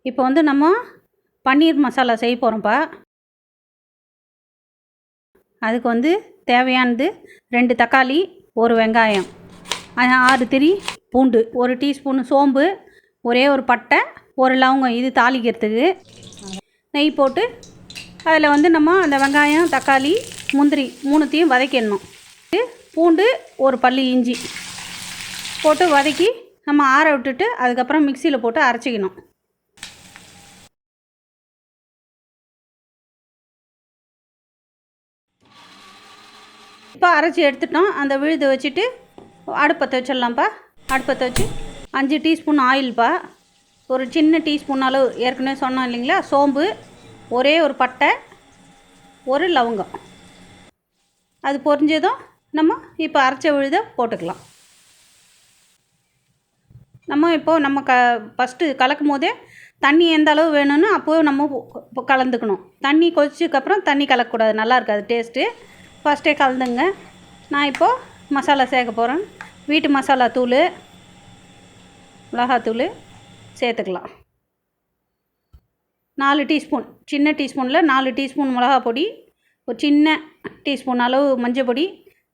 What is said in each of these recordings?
இப்போ வந்து நம்ம பன்னீர் மசாலா செய்ய போகிறோம்ப்பா. அதுக்கு வந்து தேவையானது 2 தக்காளி, 1 வெங்காயம், 6 திரி பூண்டு, 1 டீஸ்பூன் சோம்பு, ஒரே ஒரு பட்டை, 1 லவங்கம், இது தாளிக்கிறதுக்கு. நெய் போட்டு அதில் வந்து நம்ம அந்த வெங்காயம், தக்காளி, முந்திரி 3த்தையும் வதக்கிடணும். பூண்டு, 1 பல்லு இஞ்சி போட்டு வதக்கி நம்ம ஆற விட்டுட்டு அதுக்கப்புறம் மிக்சியில் போட்டு அரைச்சிக்கணும். இப்போ அரைச்சி எடுத்துட்டோம். அந்த விழுதை வச்சுட்டு அடுப்பத்தை வச்சிடலாம்ப்பா. அடுப்பத்தை வச்சு 5 டீஸ்பூன் ஆயில்ப்பா, ஒரு சின்ன டீஸ்பூன் அளவு ஏற்கனவே சொன்னோம் இல்லைங்களா, சோம்பு, ஒரே ஒரு பட்டை, 1 லவங்கம். அது பொரிஞ்சதும் நம்ம இப்போ அரைச்ச விழுதை போட்டுக்கலாம். நம்ம ஃபஸ்ட்டு கலக்கும் போதே தண்ணி எந்த அளவு வேணும்னு அப்போது நம்ம கலந்துக்கணும். தண்ணி கொதிச்சதுக்கப்புறம் தண்ணி கலக்கக்கூடாது, நல்லா இருக்காது டேஸ்ட்டு. ஃபஸ்ட்டே கலந்துங்க. நான் இப்போது மசாலா சேர்க்க போகிறேன். வீட்டு மசாலா தூள், மிளகாத்தூள் சேர்த்துக்கலாம். 4 டீஸ்பூன், சின்ன டீஸ்பூனில் 4 டீஸ்பூன் மிளகா பொடி, ஒரு சின்ன டீஸ்பூன் அளவு மஞ்சள் பொடி,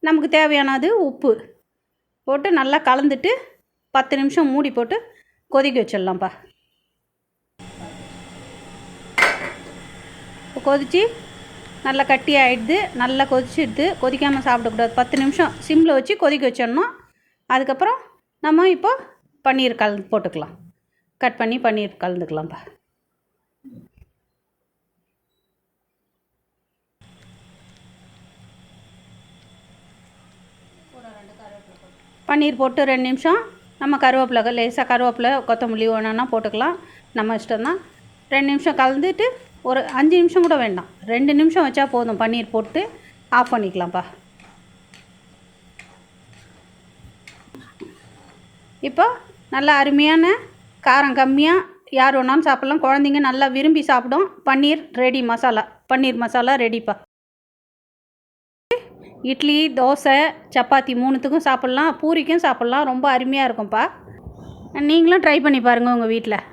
நமக்கு தேவையானது உப்பு போட்டு நல்லா கலந்துட்டு 10 நிமிஷம் மூடி போட்டு கொதிக்க வச்சிடலாம்ப்பா. கொதித்து நல்லா கட்டி ஆகிடுது, நல்லா கொதிச்சிடுது. கொதிக்காமல் சாப்பிடக்கூடாது. 10 நிமிஷம் சிம்மில் வச்சு கொதிக்க வச்சிடணும். அதுக்கப்புறம் நம்ம இப்போ பன்னீர் போட்டுக்கலாம். கட் பண்ணி பன்னீர் கலந்துக்கலாம்ப்பா. பன்னீர் போட்டு 2 நிமிஷம் நம்ம கருவேப்பிலை, லேசாக கருவேப்பிலை, கொத்தமல்லி வேணும்னா போட்டுக்கலாம், நம்ம இஷ்டம்தான். 2 நிமிஷம் கலந்துட்டு ஒரு 5 நிமிஷம் கூட வேண்டாம், 2 நிமிஷம் வச்சா போதும். பன்னீர் போட்டு ஆஃப் பண்ணிக்கலாம்ப்பா. இப்போ நல்லா அருமையான காரம் கம்மியாக யார் வேணாலும் சாப்பிட்லாம். குழந்தைங்க நல்லா விரும்பி சாப்பிடும். பன்னீர் ரெடி, பன்னீர் மசாலா ரெடிப்பா. இட்லி, தோசை, சப்பாத்தி 3த்துக்கும் சாப்பிட்லாம், பூரிக்கும் சாப்பிட்லாம். ரொம்ப அருமையாக இருக்கும்ப்பா. நீங்களும் ட்ரை பண்ணி பாருங்கள் உங்கள் வீட்டில்.